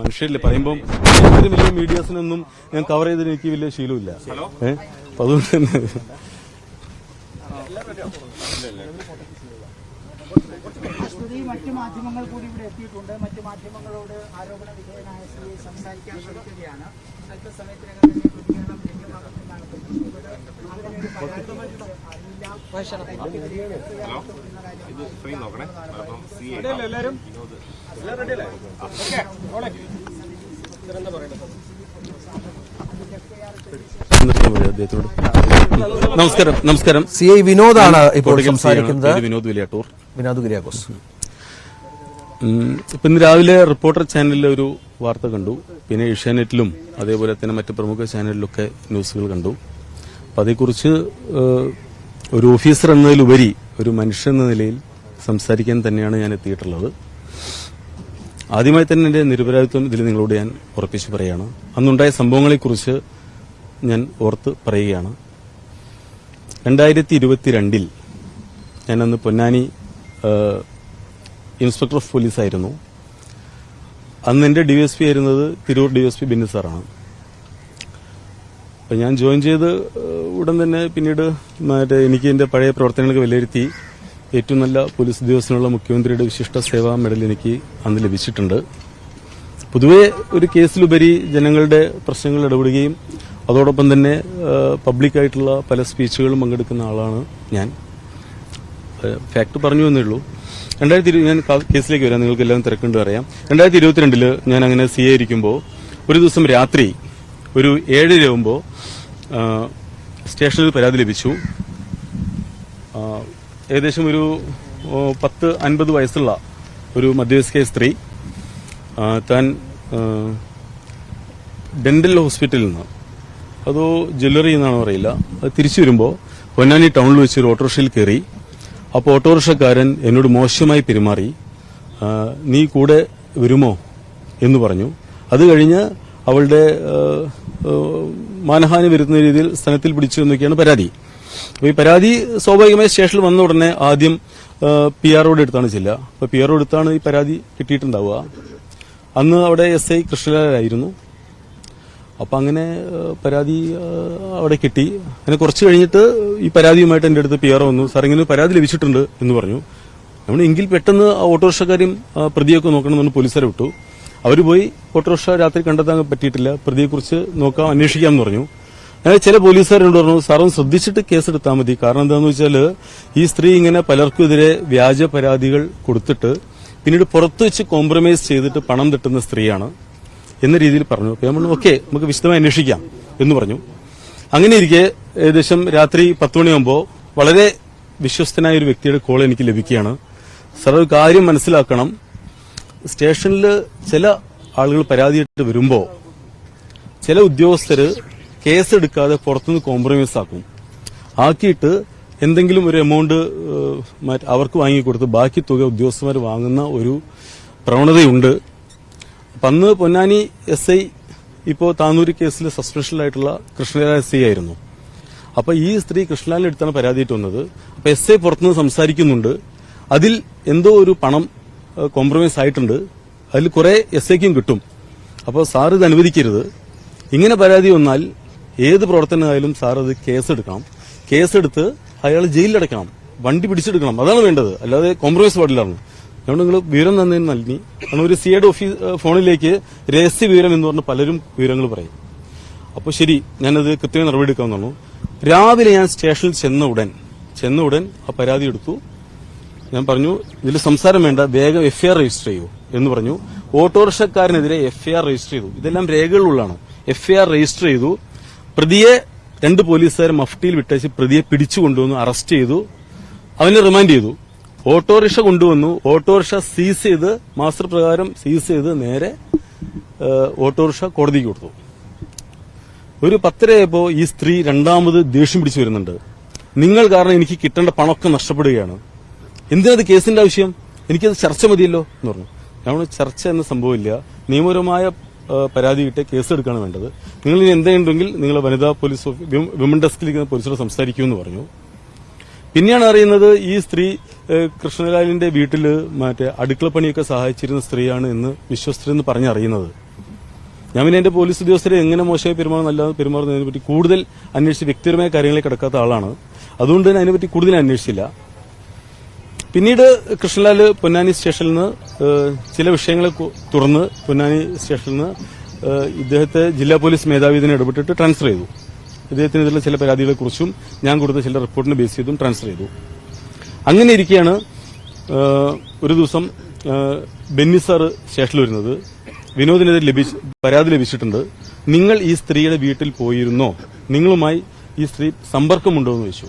മനുഷ്യരില്ലേ പറയുമ്പോൾ വലിയ മീഡിയാസിനൊന്നും ഞാൻ കവർ ചെയ്തതിന് എനിക്ക് വലിയ ശീലമില്ല. അപ്പൊ അതുകൊണ്ട് തന്നെ മറ്റു മാധ്യമങ്ങൾ കൂടി ഇവിടെ എത്തിയിട്ടുണ്ട്. മറ്റു മാധ്യമങ്ങളോട് ആരോപണ വിധേയനായ സിഐ സംസാരിക്കാൻ ശ്രമിക്കുകയാണ്. അല്പസമയത്തിനകം തന്നെ പ്രതികരണം ലഭ്യമാകുമെന്നാണ് നമസ്കാരം. സിഐ വിനോദാണ് ഇപ്പോൾ സംസാരിക്കുന്നത്. വിനോദ് കുര്യാക്കോസ്. ഇപ്പൊ ഇന്ന് രാവിലെ റിപ്പോർട്ടർ ചാനലിലെ ഒരു വാർത്ത കണ്ടു, പിന്നെ ഏഷ്യാനെറ്റിലും അതേപോലെ തന്നെ മറ്റ് പ്രമുഖ ചാനലിലൊക്കെ ന്യൂസുകൾ കണ്ടു. അപ്പൊ അതേക്കുറിച്ച് ഒരു ഓഫീസർ എന്നതിലുപരി ഒരു മനുഷ്യൻ എന്ന നിലയിൽ സംസാരിക്കാൻ തന്നെയാണ് ഞാൻ എത്തിയിട്ടുള്ളത്. ആദ്യമായി തന്നെ എന്റെ നിരപരാധിത്വം ഇതിൽ നിങ്ങളോട് ഞാൻ ഉറപ്പിച്ചു പറയുകയാണ്. അന്നുണ്ടായ സംഭവങ്ങളെക്കുറിച്ച് ഞാൻ ഓർത്ത് പറയുകയാണ്. 2022 ഞാൻ അന്ന് പൊന്നാനി ഇൻസ്പെക്ടർ ഓഫ് പോലീസ് ആയിരുന്നു. അന്ന് എന്റെ ഡിവൈഎസ്പി ആയിരുന്നത് തിരൂർ ഡിവൈഎസ്പി ബിന്നി സാറാണ്. അപ്പൊ ഞാൻ ജോയിൻ ചെയ്ത് ഉടൻ തന്നെ പിന്നീട് എനിക്ക് എന്റെ പഴയ പ്രവർത്തനങ്ങൾക്ക് വിലയിരുത്തി ഏറ്റവും നല്ല പോലീസ് ഉദ്യോഗസ്ഥനുള്ള മുഖ്യമന്ത്രിയുടെ വിശിഷ്ട സേവാ മെഡൽ എനിക്ക് അന്ന് ലഭിച്ചിട്ടുണ്ട്. പൊതുവെ ഒരു കേസിലുപരി ജനങ്ങളുടെ പ്രശ്നങ്ങൾ ഇടപെടുകയും അതോടൊപ്പം തന്നെ പബ്ലിക്കായിട്ടുള്ള പല സ്പീച്ചുകളും പങ്കെടുക്കുന്ന ആളാണ് ഞാൻ. ഫാക്ട് പറഞ്ഞു എന്നേ ഉള്ളൂ. ഞാൻ കേസിലേക്ക് വരാം, നിങ്ങൾക്ക് എല്ലാം തിരക്കുണ്ട് അറിയാം. 2022 ഞാൻ അങ്ങനെ CA ഇരിക്കുമ്പോൾ ഒരു ദിവസം രാത്രി ഒരു 7 ആകുമ്പോൾ സ്റ്റേഷനിൽ പരാതി ലഭിച്ചു. ഏകദേശം ഒരു 50 വയസ്സുള്ള ഒരു മധ്യവയസ്ക സ്ത്രീ താൻ ഡെന്റൽ ഹോസ്പിറ്റലിൽ നിന്ന് അതോ ജ്വല്ലറി എന്നാണോ അറിയില്ല, അത് തിരിച്ചു വരുമ്പോൾ പൊന്നാനി ടൗണിൽ വെച്ച് ഒരു ഓട്ടോറിക്ഷയിൽ കയറി. അപ്പോൾ ഓട്ടോറിക്ഷക്കാരൻ എന്നോട് മോശമായി പെരുമാറി. നീ കൂടെ വരുമോ എന്ന് പറഞ്ഞു. അത് കഴിഞ്ഞ് അവളുടെ മാനഹാനി വരുത്തുന്ന രീതിയിൽ സ്ഥലത്തിൽ പിടിച്ചു എന്നൊക്കെയാണ് പരാതി. അപ്പോൾ ഈ പരാതി സ്വാഭാവികമായി സ്റ്റേഷനിൽ വന്ന ഉടനെ ആദ്യം PROയുടെ അടുത്താണ് ചെല്ലുക. അപ്പോൾ PRO അടുത്താണ് ഈ പരാതി കിട്ടിയിട്ടുണ്ടാവുക. അന്ന് അവിടെ SI കൃഷ്ണലാലായിരുന്നു. അപ്പൊ അങ്ങനെ പരാതി അവിടെ കിട്ടി. അങ്ങനെ കുറച്ച് കഴിഞ്ഞിട്ട് ഈ പരാതിയുമായിട്ട് എന്റെ അടുത്ത് PRO വന്നു. സാർ ഇങ്ങനെ പരാതി ലഭിച്ചിട്ടുണ്ട് എന്ന് പറഞ്ഞു. നമ്മൾ എങ്കിൽ പെട്ടെന്ന് ആ ഓട്ടോറിക്ഷക്കാരെയും പ്രതിയൊക്കെ നോക്കണമെന്ന് പോലീസുകാരെ വിട്ടു. അവർ പോയി ഓട്ടോറിക്ഷ രാത്രി കണ്ടെത്താൻ പറ്റിയിട്ടില്ല, പ്രതിയെക്കുറിച്ച് നോക്കാം, അന്വേഷിക്കാമെന്ന് പറഞ്ഞു. അങ്ങനെ ചില പോലീസുകാരോട് പറഞ്ഞു, സാറും ശ്രദ്ധിച്ചിട്ട് കേസെടുത്താൽ മതി. കാരണം എന്താണെന്ന് വെച്ചാൽ ഈ സ്ത്രീ ഇങ്ങനെ പലർക്കുമെതിരെ വ്യാജ പരാതികൾ കൊടുത്തിട്ട് പിന്നീട് പുറത്തു വെച്ച് കോംപ്രമൈസ് ചെയ്തിട്ട് പണം തട്ടുന്ന സ്ത്രീയാണ് എന്ന രീതിയിൽ പറഞ്ഞു. അപ്പോൾ നമ്മൾ ഓക്കെ, നമുക്ക് വിശദമായി അന്വേഷിക്കാം എന്ന് പറഞ്ഞു. അങ്ങനെ ഇരിക്കെ ഏകദേശം രാത്രി 10 മണിയാകുമ്പോൾ വളരെ വിശ്വസ്തനായ ഒരു വ്യക്തിയുടെ കോൾ എനിക്ക് ലഭിക്കുകയാണ്. സാർ, ഒരു കാര്യം മനസ്സിലാക്കണം, സ്റ്റേഷനിൽ ചില ആളുകൾ പരാതിയിട്ട് വരുമ്പോൾ ചില ഉദ്യോഗസ്ഥര് കേസെടുക്കാതെ പുറത്തുനിന്ന് കോംപ്രമൈസ് ആക്കിയിട്ട് എന്തെങ്കിലും ഒരു എമൗണ്ട് അവർക്ക് വാങ്ങിക്കൊടുത്ത് ബാക്കി തുക ഉദ്യോഗസ്ഥന്മാർ വാങ്ങുന്ന ഒരു പ്രവണതയുണ്ട്. അന്ന് പൊന്നാനി SI ഇപ്പോൾ താനൂരി കേസിൽ സസ്പെൻഷനിലായിട്ടുള്ള കൃഷ്ണലാൽ SI ആയിരുന്നു. അപ്പൊ ഈ സ്ത്രീ കൃഷ്ണലാലിന്റെ അടുത്താണ് പരാതിയിട്ട് വന്നത്. അപ്പൊ SI പുറത്തുനിന്ന് സംസാരിക്കുന്നുണ്ട്, അതിൽ എന്തോ ഒരു പണം കോംപ്രമൈസ് ആയിട്ടുണ്ട്, അതിൽ കുറെ SIക്കും കിട്ടും. അപ്പോൾ സാർ ഇത് അനുവദിക്കരുത്. ഇങ്ങനെ പരാതി വന്നാൽ ഏത് പ്രവർത്തനമായാലും സാർ അത് കേസെടുക്കണം. കേസെടുത്ത് അയാൾ ജയിലിലടക്കണം, വണ്ടി പിടിച്ചെടുക്കണം. അതാണ് വേണ്ടത്, അല്ലാതെ കോംപ്രമൈസ് പാടില്ലായിരുന്നു. അതുകൊണ്ട് നിങ്ങൾ വിവരം തന്നതിന് നൽകി. കാരണം ഒരു CIയുടെ ഫോണിലേക്ക് രഹസ്യ വിവരം എന്ന് പറഞ്ഞ് പലരും വിവരങ്ങൾ പറയും. അപ്പോൾ ശരി, ഞാനത് കൃത്യമായി നടപടി എടുക്കാമെന്ന് പറഞ്ഞു. രാവിലെ ഞാൻ സ്റ്റേഷനിൽ ചെന്ന ഉടൻ ആ പരാതി എടുത്തു. ഞാൻ പറഞ്ഞു, ഇതിൽ സംസാരം വേണ്ട, വേഗം FIR രജിസ്റ്റർ ചെയ്യൂ എന്ന് പറഞ്ഞു. ഓട്ടോറിക്ഷക്കാരനെതിരെ FIR രജിസ്റ്റർ ചെയ്തു. ഇതെല്ലാം രേഖകളുള്ളതാണ്. FIR രജിസ്റ്റർ ചെയ്തു. പ്രതിയെ 2 പോലീസുകാർ മഫ്റ്റിയിൽ വിട്ടേച്ച് പ്രതിയെ പിടിച്ചുകൊണ്ടുവന്നു, അറസ്റ്റ് ചെയ്തു, അവനെ റിമാൻഡ് ചെയ്തു. ഓട്ടോറിക്ഷ കൊണ്ടുവന്നു, ഓട്ടോറിക്ഷ സീസ് ചെയ്ത്, മാസ്റ്റർ പ്രകാരം സീസ് ചെയ്ത് നേരെ ഓട്ടോറിക്ഷ കോടതിക്ക് കൊടുത്തു. ഒരു 10:30 ഈ സ്ത്രീ രണ്ടാമത് ദേഷ്യം പിടിച്ചു വരുന്നുണ്ട്. നിങ്ങൾ കാരണം എനിക്ക് കിട്ടേണ്ട പണമൊക്കെ നഷ്ടപ്പെടുകയാണ്, എന്തിനത് കേസിന്റെ ആവശ്യം, എനിക്കത് ചർച്ച മതിയല്ലോ എന്ന് പറഞ്ഞു. നമ്മൾ ചർച്ച എന്ന സംഭവമില്ല, നിയമപരമായ പരാതി കിട്ടിയ കേസെടുക്കുകയാണ് വേണ്ടത്. നിങ്ങൾ ഇനി എന്തെങ്കിലും നിങ്ങൾ വനിതാ പോലീസ് വിമൻ ഡെസ്കിലിരിക്കുന്ന പോലീസോട് സംസാരിക്കുമെന്ന് പറഞ്ഞു. പിന്നെയാണ് അറിയുന്നത് ഈ സ്ത്രീ കൃഷ്ണലാലിന്റെ വീട്ടില് മറ്റേ അടുക്കളപ്പണിയൊക്കെ സഹായിച്ചിരുന്ന സ്ത്രീയാണ് എന്ന് വിശ്വസ്തരെന്ന് പറഞ്ഞറിയുന്നത്. ഞാൻ പിന്നെ എന്റെ പോലീസ് ഉദ്യോഗസ്ഥരെ എങ്ങനെ മോശമായി പെരുമാറുന്നല്ലാതെ പെരുമാറുന്നതിനെ പറ്റി കൂടുതൽ അന്വേഷിച്ച് വ്യക്തിപരമായ കാര്യങ്ങളിൽ കിടക്കാത്ത ആളാണ്. അതുകൊണ്ട് തന്നെ അതിനെപ്പറ്റി കൂടുതൽ അന്വേഷിച്ചില്ല. പിന്നീട് കൃഷ്ണലാൽ പൊന്നാനി സ്റ്റേഷനിൽ നിന്ന് ചില വിഷയങ്ങളെ തുടർന്ന് പൊന്നാനി സ്റ്റേഷനിൽ നിന്ന് ഇദ്ദേഹത്തെ ജില്ലാ പോലീസ് മേധാവി ഇതിനെ ഇടപെട്ടിട്ട് ട്രാൻസ്ഫർ ചെയ്തു. ഇദ്ദേഹത്തിനെതിരെ ചില പരാതികളെക്കുറിച്ചും ഞാൻ കൊടുത്ത ചില റിപ്പോർട്ടിനെ ബേസ് ചെയ്തും ട്രാൻസ്ഫർ ചെയ്തു. അങ്ങനെ ഇരിക്കെയാണ് ഒരു ദിവസം ബെന്നി സാർ സ്റ്റേഷനിൽ വരുന്നത്. വിനോദിനെതിരെ പരാതി ലഭിച്ചിട്ടുണ്ട്, നിങ്ങൾ ഈ സ്ത്രീയുടെ വീട്ടിൽ പോയിരുന്നോ, നിങ്ങളുമായി ഈ സ്ത്രീ സമ്പർക്കമുണ്ടോ എന്ന് ചോദിച്ചു.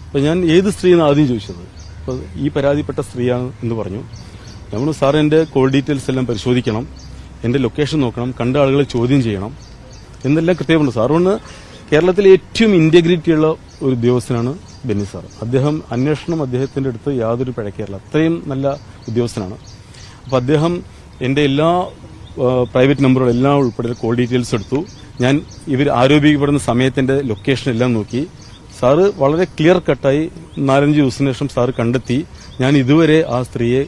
അപ്പൊ ഞാൻ ഏത് സ്ത്രീ എന്ന് ആദ്യം ചോദിച്ചത്. അപ്പൊ ഈ പരാതിപ്പെട്ട സ്ത്രീയാണ് എന്ന് പറഞ്ഞു. നമ്മൾ സാർ എന്റെ കോൾ ഡീറ്റെയിൽസ് എല്ലാം പരിശോധിക്കണം, എന്റെ ലൊക്കേഷൻ നോക്കണം, കണ്ട ആളുകളെ ചോദ്യം ചെയ്യണം എന്നെല്ലാം കൃത്യമുണ്ട്. സാറുകൊണ്ട് കേരളത്തിലെ ഏറ്റവും ഇന്റഗ്രിറ്റിയുള്ള ഒരു ഉദ്യോഗസ്ഥനാണ് ബെന്നി സാർ. അദ്ദേഹം അന്വേഷണം അദ്ദേഹത്തിന്റെ അടുത്ത് യാതൊരു പിഴക്കേറില്ല, അത്രയും നല്ല ഉദ്യോഗസ്ഥനാണ്. അപ്പൊ അദ്ദേഹം എന്റെ എല്ലാ പ്രൈവറ്റ് നമ്പറുകൾ എല്ലാം ഉൾപ്പെടെ കോൾ ഡീറ്റെയിൽസ് എടുത്തു. ഞാൻ ഇവർ ആരോപിക്കപ്പെടുന്ന സമയത്തിന്റെ ലൊക്കേഷൻ എല്ലാം നോക്കി. സാറ് വളരെ ക്ലിയർ കട്ടായി 4-5 ദിവസത്തിന് ശേഷം സാറ് കണ്ടെത്തി ഞാൻ ഇതുവരെ ആ സ്ത്രീയെ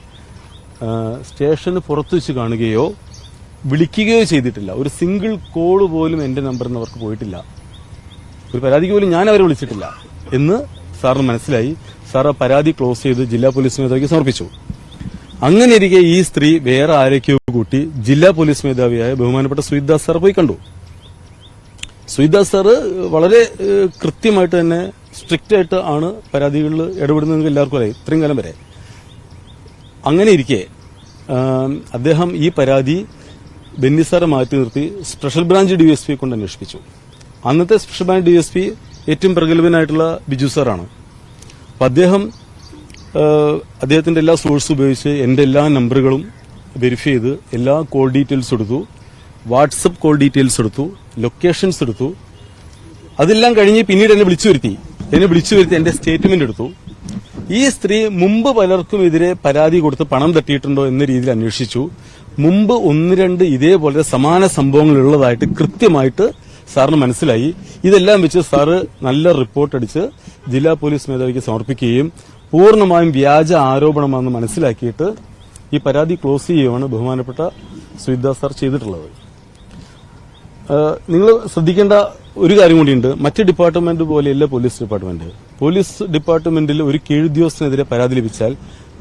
സ്റ്റേഷന് പുറത്തു വെച്ച് കാണുകയോ വിളിക്കുകയോ ചെയ്തിട്ടില്ല. ഒരു സിംഗിൾ കോള് പോലും എന്റെ നമ്പറിൽ നിന്ന് അവർക്ക് പോയിട്ടില്ല. ഒരു പരാതിക്ക് പോലും ഞാൻ അവരെ വിളിച്ചിട്ടില്ല എന്ന് സാറിന് മനസ്സിലായി. സാർ ആ പരാതി ക്ലോസ് ചെയ്ത് ജില്ലാ പോലീസ് മേധാവിക്ക് സമർപ്പിച്ചു. അങ്ങനെ ഇരിക്കെ ഈ സ്ത്രീ വേറെ ആരൊക്കെയോ കൂട്ടി ജില്ലാ പോലീസ് മേധാവിയായ ബഹുമാനപ്പെട്ട സുജിത് സാർ പോയി കണ്ടു. സുജിത് സാർ വളരെ കൃത്യമായിട്ട് തന്നെ സ്ട്രിക്റ്റ് ആയിട്ട് ആണ് പരാതികളിൽ ഇടപെടുന്നത് എല്ലാവർക്കും അറിയാം, ഇത്രയും കാലം വരെ. അങ്ങനെ ഇരിക്കെ അദ്ദേഹം ഈ പരാതി ബെന്നി സാറെ മാറ്റി നിർത്തി സ്പെഷ്യൽ ബ്രാഞ്ച് ഡിവൈഎസ്പിയെ കൊണ്ട് അന്വേഷിപ്പിച്ചു. അന്നത്തെ സ്പെഷ്യൽ ബ്രാഞ്ച് ഡിവൈഎസ്പി ഏറ്റവും പ്രഗത്ഭനായിട്ടുള്ള ബിജു സാറാണ്. അപ്പൊ അദ്ദേഹത്തിന്റെ എല്ലാ സോഴ്സും ഉപയോഗിച്ച് എന്റെ എല്ലാ നമ്പറുകളും വെരിഫൈ ചെയ്ത് എല്ലാ കോൾ ഡീറ്റെയിൽസ് എടുത്തു, വാട്സപ്പ് കോൾ ഡീറ്റെയിൽസ് എടുത്തു, ലൊക്കേഷൻസ് എടുത്തു. അതെല്ലാം കഴിഞ്ഞ് പിന്നീട് എന്നെ വിളിച്ചു വരുത്തി എന്റെ സ്റ്റേറ്റ്മെന്റ് എടുത്തു. ഈ സ്ത്രീ മുമ്പ് പലർക്കും എതിരെ പരാതി കൊടുത്ത് പണം തട്ടിയിട്ടുണ്ടോ എന്ന രീതിയിൽ അന്വേഷിച്ചു. മുമ്പ് 1-2 ഇതേപോലെ സമാന സംഭവങ്ങൾ ഉള്ളതായിട്ട് കൃത്യമായിട്ട് സാറിന് മനസ്സിലായി. ഇതെല്ലാം വെച്ച് സാറ് നല്ല റിപ്പോർട്ട് അടിച്ച് ജില്ലാ പോലീസ് മേധാവിക്ക് സമർപ്പിക്കുകയും പൂർണ്ണമായും വ്യാജ ആരോപണമാണെന്ന് മനസ്സിലാക്കിയിട്ട് ഈ പരാതി ക്ലോസ് ചെയ്യുകയാണ് ബഹുമാനപ്പെട്ട സുജിത് സാർ ചെയ്തിട്ടുള്ളത്. നിങ്ങൾ ശ്രദ്ധിക്കേണ്ട ഒരു കാര്യം കൂടിയുണ്ട്. മറ്റ് ഡിപ്പാർട്ട്മെന്റ് പോലെയല്ല പോലീസ് ഡിപ്പാർട്ട്മെന്റിൽ ഒരു കീഴുദ്യോഗസ്ഥനെതിരെ പരാതി ലഭിച്ചാൽ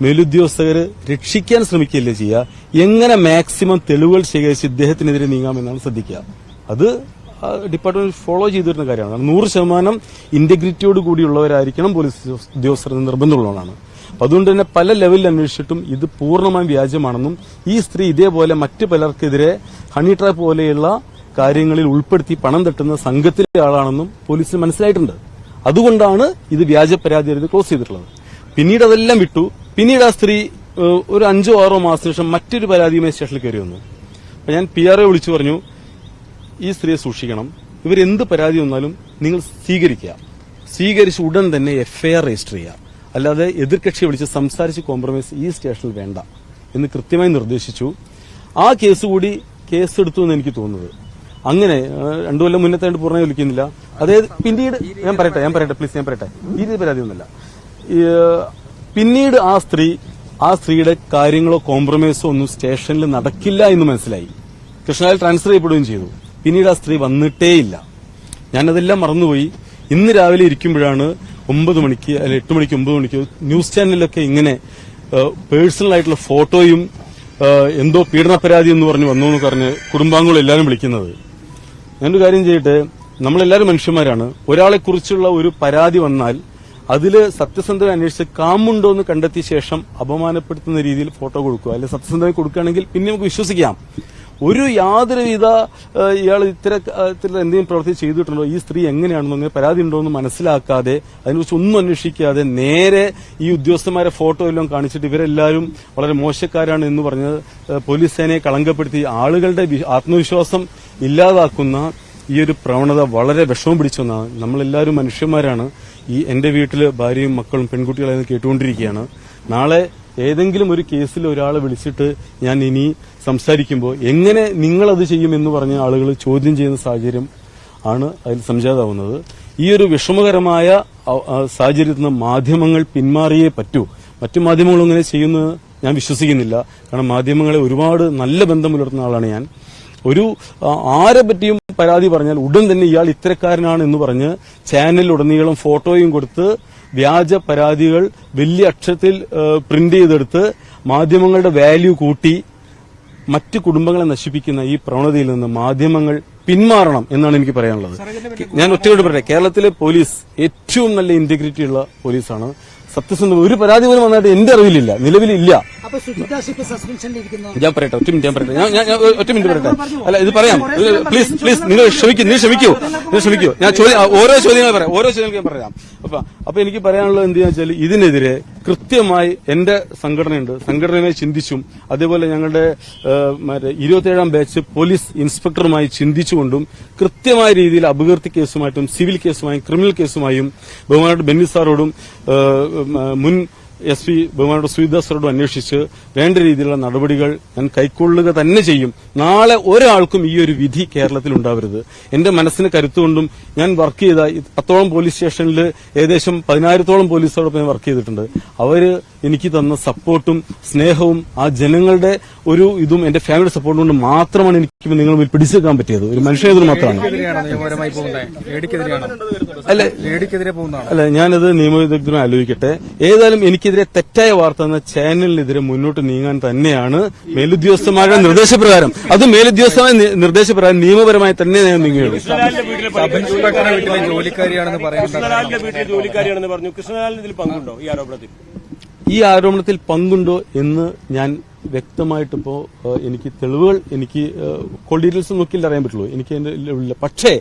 മേലുദ്യോഗസ്ഥരെ രക്ഷിക്കാൻ ശ്രമിക്കുകയല്ലേ ചെയ്യുക, എങ്ങനെ മാക്സിമം തെളിവുകൾ ശേഖരിച്ച് ഇദ്ദേഹത്തിനെതിരെ നീങ്ങാമെന്നാണ് ശ്രദ്ധിക്കുക. അത് ഡിപ്പാർട്ട്മെന്റ് ഫോളോ ചെയ്തിരുന്ന കാര്യമാണ്. 100% ഇന്റഗ്രിറ്റിയോട് കൂടിയുള്ളവരായിരിക്കണം പോലീസ് ഉദ്യോഗസ്ഥർ നിർബന്ധമുള്ളതാണ്. അതുകൊണ്ട് തന്നെ പല ലെവലിൽ അന്വേഷിച്ചിട്ടും ഇത് പൂർണ്ണമായും വ്യാജമാണെന്നും ഈ സ്ത്രീ ഇതേപോലെ മറ്റ് പലർക്കെതിരെ ഹണി ട്രാപ്പ് പോലെയുള്ള കാര്യങ്ങളിൽ ഉൾപ്പെടുത്തി പണം തട്ടുന്ന സംഘത്തിലെ ആളാണെന്നും പോലീസിന് മനസ്സിലായിട്ടുണ്ട്. അതുകൊണ്ടാണ് ഇത് വ്യാജ പരാതി ക്ലോസ് ചെയ്തിട്ടുള്ളത്. പിന്നീട് അതെല്ലാം വിട്ടു. പിന്നീട് ആ സ്ത്രീ ഒരു 5-6 മാസത്തിന് ശേഷം മറ്റൊരു പരാതിയുമായി സ്റ്റേഷനിൽ കയറി വന്നു. അപ്പൊ ഞാൻ PRO വിളിച്ചു പറഞ്ഞു, ഈ സ്ത്രീയെ സൂക്ഷിക്കണം, ഇവരെന്ത് പരാതി വന്നാലും നിങ്ങൾ സ്വീകരിച്ച് ഉടൻ തന്നെ FIR രജിസ്റ്റർ ചെയ്യുക, അല്ലാതെ എതിർകക്ഷിയെ വിളിച്ച് സംസാരിച്ച് കോംപ്രമൈസ് ഈ സ്റ്റേഷനിൽ വേണ്ട എന്ന് കൃത്യമായി നിർദ്ദേശിച്ചു. ആ കേസ് എടുത്തു എന്ന് എനിക്ക് തോന്നുന്നത്. അങ്ങനെ 2 കൊല്ലം മുന്നത്തെ പൂർണ്ണമായി വിളിക്കുന്നില്ല. അതായത് പിന്നീട് ഞാൻ പറയട്ടെ പ്ലീസ്, ഞാൻ പറയട്ടെ, ഈ പരാതിയൊന്നുമല്ല. പിന്നീട് ആ സ്ത്രീയുടെ കാര്യങ്ങളോ കോംപ്രമൈസോ ഒന്നും സ്റ്റേഷനിൽ നടക്കില്ല എന്ന് മനസ്സിലായി. കൃഷ്ണലാൽ ട്രാൻസ്ഫർ ചെയ്യപ്പെടുകയും ചെയ്തു. പിന്നീട് ആ സ്ത്രീ വന്നിട്ടേയില്ല. ഞാനതെല്ലാം മറന്നുപോയി. ഇന്ന് രാവിലെ ഇരിക്കുമ്പോഴാണ് 9 മണിക്ക് അല്ലെങ്കിൽ 8 മണിക്ക് 9 മണിക്ക് ന്യൂസ് ചാനലിലൊക്കെ ഇങ്ങനെ പേഴ്സണൽ ആയിട്ടുള്ള ഫോട്ടോയും എന്തോ പീഡന പരാതി എന്ന് വന്നു എന്ന് പറഞ്ഞ് കുടുംബാംഗങ്ങൾ എല്ലാവരും വിളിക്കുന്നത്. ഞാനൊരു കാര്യം ചെയ്യട്ടെ, നമ്മളെല്ലാവരും മനുഷ്യന്മാരാണ്. ഒരാളെക്കുറിച്ചുള്ള ഒരു പരാതി വന്നാൽ അതില് സത്യസന്ധത അന്വേഷിച്ച് കാമുണ്ടോ എന്ന് കണ്ടെത്തിയ ശേഷം അപമാനപ്പെടുത്തുന്ന രീതിയിൽ ഫോട്ടോ കൊടുക്കുക, അല്ലെങ്കിൽ സത്യസന്ധത കൊടുക്കുകയാണെങ്കിൽ പിന്നെ നമുക്ക് വിശ്വസിക്കാം. യാതൊരുവിധ ഇയാൾ ഇത്തരത്തിൽ എന്തെങ്കിലും പ്രവൃത്തി ചെയ്തിട്ടുണ്ടോ, ഈ സ്ത്രീ എങ്ങനെയാണെന്നോ അങ്ങനെ പരാതി ഉണ്ടോ എന്ന് മനസ്സിലാക്കാതെ അതിനെക്കുറിച്ച് ഒന്നും അന്വേഷിക്കാതെ നേരെ ഈ ഉദ്യോഗസ്ഥന്മാരെ ഫോട്ടോ എല്ലാം കാണിച്ചിട്ട് ഇവരെല്ലാവരും വളരെ മോശക്കാരാണ് എന്ന് പറഞ്ഞ് പോലീസ് സേനയെ കളങ്കപ്പെടുത്തി ആളുകളുടെ ആത്മവിശ്വാസം ഇല്ലാതാക്കുന്ന ഈ ഒരു പ്രവണത വളരെ വിഷമം പിടിച്ചൊന്നാണ്. നമ്മളെല്ലാവരും മനുഷ്യന്മാരാണ്. എന്റെ വീട്ടില് ഭാര്യയും മക്കളും പെൺകുട്ടികളെ കേട്ടുകൊണ്ടിരിക്കുകയാണ്. നാളെ ഏതെങ്കിലും ഒരു കേസിൽ ഒരാളെ വിളിച്ചിട്ട് ഞാൻ ഇനി സംസാരിക്കുമ്പോൾ എങ്ങനെ നിങ്ങളത് ചെയ്യുമെന്ന് പറഞ്ഞ ആളുകൾ ചോദ്യം ചെയ്യുന്ന സാഹചര്യം ആണ് അതിൽ സംജാതമാവുന്നത്. ഈ ഒരു വിഷമകരമായ സാഹചര്യത്തിൽ നിന്ന് മാധ്യമങ്ങൾ പിന്മാറിയേ പറ്റൂ. മറ്റു മാധ്യമങ്ങളും ഇങ്ങനെ ചെയ്യുന്നത് ഞാൻ വിശ്വസിക്കുന്നില്ല. കാരണം മാധ്യമങ്ങളെ ഒരുപാട് നല്ല ബന്ധം പുലർത്തുന്ന ആളാണ് ഞാൻ. ആരെ പറ്റിയും പരാതി പറഞ്ഞാൽ ഉടൻ തന്നെ ഇയാൾ ഇത്തരക്കാരനാണ് എന്ന് പറഞ്ഞ് ചാനലിലുടനീളം ഫോട്ടോയും കൊടുത്ത് വ്യാജ പരാതികൾ വലിയ അക്ഷരത്തിൽ പ്രിന്റ് ചെയ്തെടുത്ത് മാധ്യമങ്ങളുടെ വാല്യൂ കൂട്ടി മറ്റു കുടുംബങ്ങളെ നശിപ്പിക്കുന്ന ഈ പ്രവണതയിൽ നിന്ന് മാധ്യമങ്ങൾ പിന്മാറണം എന്നാണ് എനിക്ക് പറയാനുള്ളത്. ഞാൻ ഒറ്റയോട് പറയട്ടെ, കേരളത്തിലെ പോലീസ് ഏറ്റവും നല്ല ഇന്റഗ്രിറ്റിയുള്ള പോലീസാണ്. സത്യസന്ധം ഒരു പരാതി പോലും വന്നായിട്ട് എന്റെ അറിവിലില്ല, നിലവിലില്ല. ഞാൻ പറയട്ടെ, ഒറ്റ മിനിറ്റ് പറയട്ടെ. അല്ല, ഇത് പറയാം. പ്ലീസ് നിങ്ങൾ ക്ഷമിക്കൂ. ഞാൻ ഓരോ ചോദ്യങ്ങൾ ഞാൻ പറയാം. അപ്പൊ എനിക്ക് പറയാനുള്ളത് എന്താണെന്ന് വെച്ചാൽ, ഇതിനെതിരെ കൃത്യമായി എന്റെ സംഘടനയുണ്ട്, സംഘടനയുമായി ചിന്തിച്ചും അതേപോലെ ഞങ്ങളുടെ 27ാം ബാച്ച് പോലീസ് ഇൻസ്പെക്ടറുമായി ചിന്തിച്ചുകൊണ്ടും കൃത്യമായ രീതിയിൽ അപകീർത്തി കേസുമായിട്ടും സിവിൽ കേസുമായും ക്രിമിനൽ കേസുമായും ബഹുമാനപ്പെട്ട ബെന്നി സാറോടും മുൻ SP ബഹുമാനപ്പെട്ട സുവിദാസറോടും അന്വേഷിച്ച് വേണ്ട രീതിയിലുള്ള നടപടികൾ ഞാൻ കൈക്കൊള്ളുക തന്നെ ചെയ്യും. നാളെ ഒരാൾക്കും ഈ ഒരു വിധി കേരളത്തിൽ ഉണ്ടാവരുത്. എന്റെ മനസ്സിന് കരുത്തുകൊണ്ടും ഞാൻ വർക്ക് ചെയ്ത 10ഓളം പോലീസ് സ്റ്റേഷനിൽ ഏകദേശം 10,000-ഓളം പോലീസോടൊപ്പം ഞാൻ വർക്ക് ചെയ്തിട്ടുണ്ട്. അവര് എനിക്ക് തന്ന സപ്പോർട്ടും സ്നേഹവും ആ ജനങ്ങളുടെ ഒരു ഇതും എന്റെ ഫാമിലി സപ്പോർട്ടും കൊണ്ട് മാത്രമാണ് എനിക്ക് നിങ്ങൾ പിടിച്ചെടുക്കാൻ പറ്റിയത്. ഒരു മനുഷ്യനെതിരെ മാത്രമാണ്. അല്ല, ഞാനത് നിയമവിദഗ്ധനെ ആലോചിക്കട്ടെ. ഏതായാലും എനിക്കെതിരെ തെറ്റായ വാർത്ത എന്ന ചാനലിനെതിരെ മുന്നോട്ട് നീങ്ങാൻ തന്നെയാണ് മേലുദ്യോഗസ്ഥന്മാരുടെ നിർദ്ദേശപ്രകാരം, അത് മേലുദ്യോഗസ്ഥമായ നിർദ്ദേശപ്രകാരം നിയമപരമായി തന്നെ ഞാൻ നീങ്ങുകയുള്ളൂ. ജോലിക്കാരിയാണെന്ന് പറഞ്ഞു. കൃഷ്ണലാലിന് ഇതിൽ പങ്കുണ്ടോ ഈ ആരോപണത്തിൽ? ഈ ആരോപണത്തിൽ പങ്കുണ്ടോ എന്ന് ഞാൻ വ്യക്തമായിട്ടിപ്പോ എനിക്ക് തെളിവുകൾ എനിക്ക് കോൾ ഡീറ്റെയിൽസ് നോക്കിയില്ല അറിയാൻ പറ്റുള്ളൂ. എനിക്ക് അതിന്റെ പക്ഷേ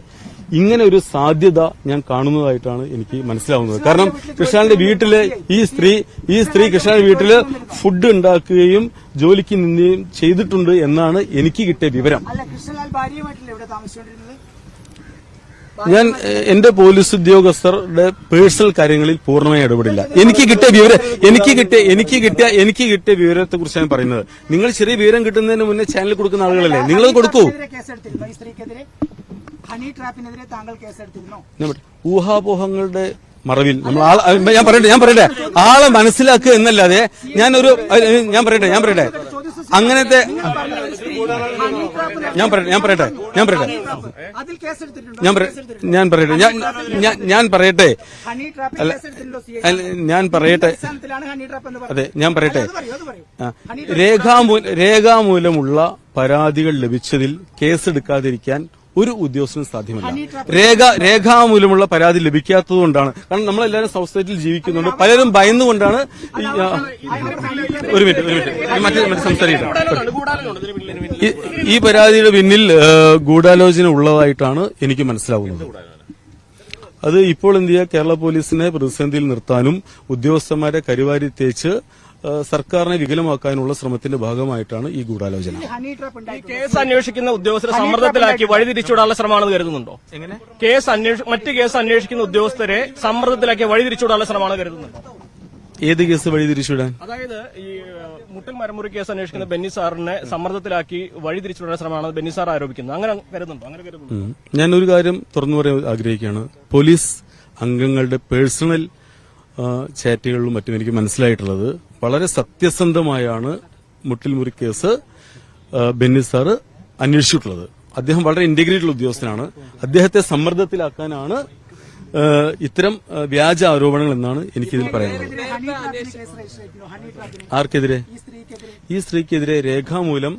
ഇങ്ങനെ ഒരു സാധ്യത ഞാൻ കാണുന്നതായിട്ടാണ് എനിക്ക് മനസ്സിലാവുന്നത്. കാരണം കൃഷ്ണാലിന്റെ വീട്ടില് ഈ സ്ത്രീ കൃഷ്ണാലിന്റെ വീട്ടില് ഫുഡ് ഉണ്ടാക്കുകയും ജോലിക്ക് നിന്നുകയും ചെയ്തിട്ടുണ്ട് എന്നാണ് എനിക്ക് കിട്ടിയ വിവരം. ഞാൻ എന്റെ പോലീസ് ഉദ്യോഗസ്ഥരുടെ പേഴ്സണൽ കാര്യങ്ങളിൽ പൂർണ്ണമായി ഇടപെടില്ല. എനിക്ക് കിട്ടിയ വിവരത്തെ കുറിച്ച് ഞാൻ പറയുന്നത്. നിങ്ങൾ ചെറിയ വിവരം കിട്ടുന്നതിന് മുന്നേ ചാനൽ കൊടുക്കുന്ന ആളുകളല്ലേ, നിങ്ങളത് കൊടുക്കൂ. ഊഹാപോഹങ്ങളുടെ മറവിൽ നമ്മൾ ഞാൻ പറയട്ടെ ആളെ മനസ്സിലാക്കുക എന്നല്ലാതെ ഞാൻ പറയട്ടെ അങ്ങനത്തെ ഞാൻ പറയട്ടെ അതെ ഞാൻ പറയട്ടെ രേഖാമൂലമുള്ള പരാതികൾ ലഭിച്ചതിൽ കേസെടുക്കാതിരിക്കാൻ ഒരു ഉദ്യോഗസ്ഥനും സാധ്യമല്ല. രേഖാമൂലമുള്ള പരാതി ലഭിക്കാത്തതുകൊണ്ടാണ്. കാരണം നമ്മളെല്ലാവരും സൊസൈറ്റിയിൽ ജീവിക്കുന്നുണ്ട്. പലരും ഭയന്നുകൊണ്ടാണ്. ഒരു മിനിറ്റ് മറ്റേ സംസാരിക്കണം. ഈ പരാതിയുടെ പിന്നിൽ ഗൂഢാലോചന ഉള്ളതായിട്ടാണ് എനിക്ക് മനസ്സിലാവുന്നത്. അത് ഇപ്പോൾ എന്ത് ചെയ്യുക, കേരള പോലീസിനെ പ്രതിസന്ധിയിൽ നിർത്താനും ഉദ്യോഗസ്ഥന്മാരെ കരുവാരി തേച്ച് സർക്കാരിനെ വികലമാക്കാനുള്ള ശ്രമത്തിന്റെ ഭാഗമായിട്ടാണ് ഈ ഗൂഢാലോചന. കേസ് അന്വേഷിക്കുന്ന ഉദ്യോഗസ്ഥരെ സമ്മർദ്ദത്തിലാക്കി വഴിതിരിച്ചുവിടാനുള്ള ശ്രമമാണെന്ന് കരുതുന്നുണ്ടോ? മറ്റ് കേസ് അന്വേഷിക്കുന്ന ഉദ്യോഗസ്ഥരെ സമ്മർദ്ദത്തിലാക്കി വഴിതിരിച്ചുവിടാനുള്ള ശ്രമമാണെന്ന് കരുതുന്നുണ്ടോ? ഏത് കേസ് വഴിതിരിച്ചുവിടാൻ? അതായത് ഈ മുട്ടൽ മരമുറി കേസ് അന്വേഷിക്കുന്ന ബെന്നി സാറിനെ സമ്മർദ്ദത്തിലാക്കി വഴിതിരിച്ചുവിടാനുള്ള ശ്രമമാണ് ബെന്നി സാർ ആരോപിക്കുന്നത്. അങ്ങനെ കരുതുന്നുണ്ടോ? ഞാനൊരു കാര്യം തുറന്നു പറയാൻ ആഗ്രഹിക്കുകയാണ്. പോലീസ് അംഗങ്ങളുടെ പേഴ്സണൽ ചാറ്റുകളിലും മറ്റും എനിക്ക് മനസ്സിലായിട്ടുള്ളത് വളരെ സത്യസന്ധമായാണ് മുട്ടിൽമുറി കേസ് ബെന്നി സാറ് അന്വേഷിച്ചിട്ടുള്ളത്. അദ്ദേഹം വളരെ ഇന്റഗ്രിറ്റിയുള്ള ഉദ്യോഗസ്ഥനാണ്. അദ്ദേഹത്തെ സമ്മർദ്ദത്തിലാക്കാനാണ് ഇത്തരം വ്യാജ ആരോപണങ്ങൾ എന്നാണ് എനിക്കിതിൽ പറയാനുള്ളത്. ആർക്കെതിരെ? ഈ സ്ത്രീക്കെതിരെ രേഖാമൂലം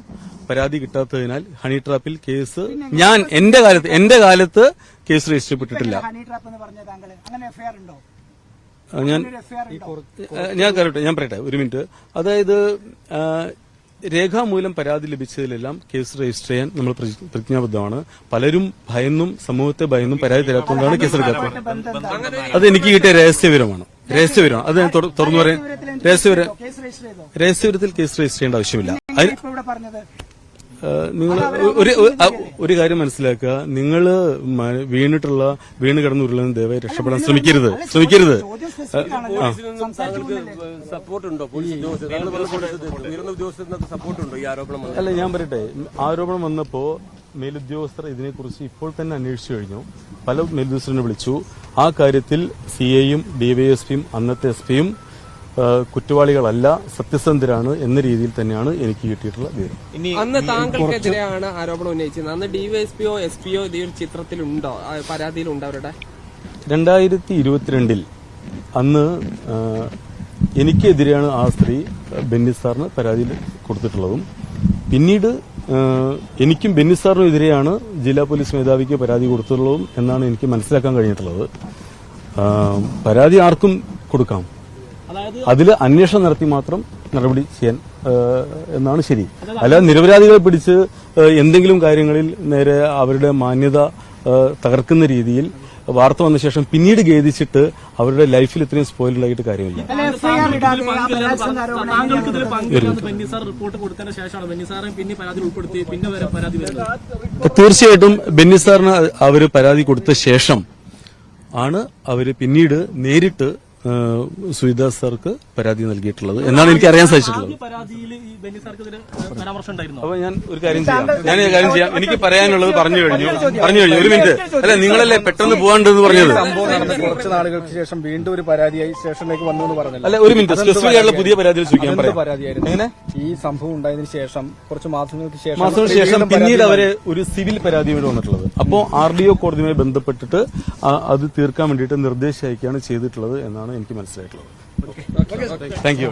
പരാതി കിട്ടാത്തതിനാൽ ഹണി ട്രാപ്പിൽ കേസ് എന്റെ കാലത്ത് കേസ് രജിസ്റ്റർ ചെയ്യപ്പെട്ടിട്ടില്ല. ഞാൻ പറയട്ടെ ഒരു മിനിറ്റ്. അതായത് രേഖാമൂലം പരാതി ലഭിച്ചതിലെല്ലാം കേസ് രജിസ്റ്റർ ചെയ്യാൻ നമ്മൾ പ്രതിജ്ഞാബദ്ധമാണ്. പലരും സമൂഹത്തെ ഭയന്നും പരാതി തരാത്തതുകൊണ്ടാണ് കേസെടുക്കാത്തത്. അത് എനിക്ക് കിട്ടിയ രഹസ്യവിവരമാണ്. അത് ഞാൻ തുറന്നു പറയാൻ രഹസ്യവിവരത്തിൽ കേസ് രജിസ്റ്റർ ചെയ്യേണ്ട ആവശ്യമില്ല. നിങ്ങൾ ഒരു കാര്യം മനസ്സിലാക്കുക, നിങ്ങൾ വീണ് കിടന്ന് ഉരുളുന്ന ദയവായി രക്ഷപ്പെടാൻ ശ്രമിക്കരുത്. അല്ല ഞാൻ പറയട്ടെ, ആരോപണം വന്നപ്പോ മേലുദ്യോഗസ്ഥർ ഇതിനെക്കുറിച്ച് ഇപ്പോൾ തന്നെ അന്വേഷിച്ചു കഴിഞ്ഞു. പല മേലുദ്യോഗസ്ഥരെ വിളിച്ചു. ആ കാര്യത്തിൽ സിഐയും ഡിവൈഎസ്പിയും അന്നത്തെ എസ്പിയും കുറ്റവാളികളല്ല, സത്യസന്ധരാണ് എന്ന രീതിയിൽ തന്നെയാണ് എനിക്ക് കിട്ടിയിട്ടുള്ള വിവരം. അന്ന് താങ്കൾക്കെതിരെയാണ് ആരോപണം ഉന്നയിച്ചത്. അന്ന് ഡിവൈഎസ്പിയോ എസ്പിയോ ഈ ഒരു ചിത്രത്തിലുണ്ടോ, പരാതിയിലുണ്ടോ അവരുടെ? 2022 അന്ന് എനിക്കെതിരെയാണ് ആ സ്ത്രീ ബെന്നി സാറിന് പരാതി കൊടുത്തിട്ടുള്ളതും പിന്നീട് എനിക്കും ബെന്നി സാറിനും എതിരെയാണ് ജില്ലാ പോലീസ് മേധാവിക്ക് പരാതി കൊടുത്തിട്ടുള്ളതും എന്നാണ് എനിക്ക് മനസ്സിലാക്കാൻ കഴിഞ്ഞിട്ടുള്ളത്. പരാതി ആർക്കും കൊടുക്കാം, അതിൽ അന്വേഷണം നടത്തി മാത്രം നടപടി ചെയ്യാൻ എന്നാണ് ശരി. അല്ലാതെ നിരപരാധികളെ പിടിച്ച് എന്തെങ്കിലും കാര്യങ്ങളിൽ നേരെ അവരുടെ മാന്യത തകർക്കുന്ന രീതിയിൽ വാർത്ത വന്ന ശേഷം പിന്നീട് ഖേദിച്ചിട്ട് അവരുടെ ലൈഫിൽ ഇത്രയും സ്പോയിലായിട്ട് കാര്യമില്ല. തീർച്ചയായിട്ടും ബെന്നി സാറിന് അവര് പരാതി കൊടുത്ത ശേഷം ആണ് അവര് പിന്നീട് നേരിട്ട് സുജിദാസ് സാർക്ക് പരാതി നൽകിയിട്ടുള്ളത് എന്നാണ് എനിക്ക് അറിയാൻ സാധിച്ചിട്ടുള്ളത്. അപ്പൊ ഞാൻ ഒരു കാര്യം ചെയ്യാം, എനിക്ക് പറയാനുള്ളത് പറഞ്ഞു കഴിഞ്ഞു. ഒരു മിനിറ്റ്, അല്ല നിങ്ങളല്ലേ പെട്ടെന്ന് പോകാണ്ടെന്ന് പറഞ്ഞത്. സംഭവം നടന്ന് കുറച്ച് നാളുകൾക്ക് ശേഷം വീണ്ടും ഒരു പരാതിയായി സ്റ്റേഷനിലേക്ക് വന്നു എന്ന് പറഞ്ഞില്ല. അല്ല ഒരു മിനിറ്റ്, സ്പെസിഫിക് ആയിട്ടുള്ള പുതിയ പരാതിയിൽ ചോദിക്കാൻ പറയാം. പരാതിയായിരുന്നു എങ്ങനെ ഈ സംഭവം ഉണ്ടായതിനു ശേഷം കുറച്ച് മാസങ്ങൾക്ക് ശേഷം പിന്നീട് അവര് ഒരു സിവിൽ പരാതിയോട് വന്നിട്ടുള്ളത്. അപ്പോൾ RDO കോടതിയുമായി ബന്ധപ്പെട്ടിട്ട് അത് തീർക്കാൻ വേണ്ടിയിട്ട് നിർദ്ദേശം അയക്കുകയാണ് ചെയ്തിട്ടുള്ളത് എന്നാണ് എനിക്ക് മനസ്സിലായിട്ടുള്ളത്. Thank you.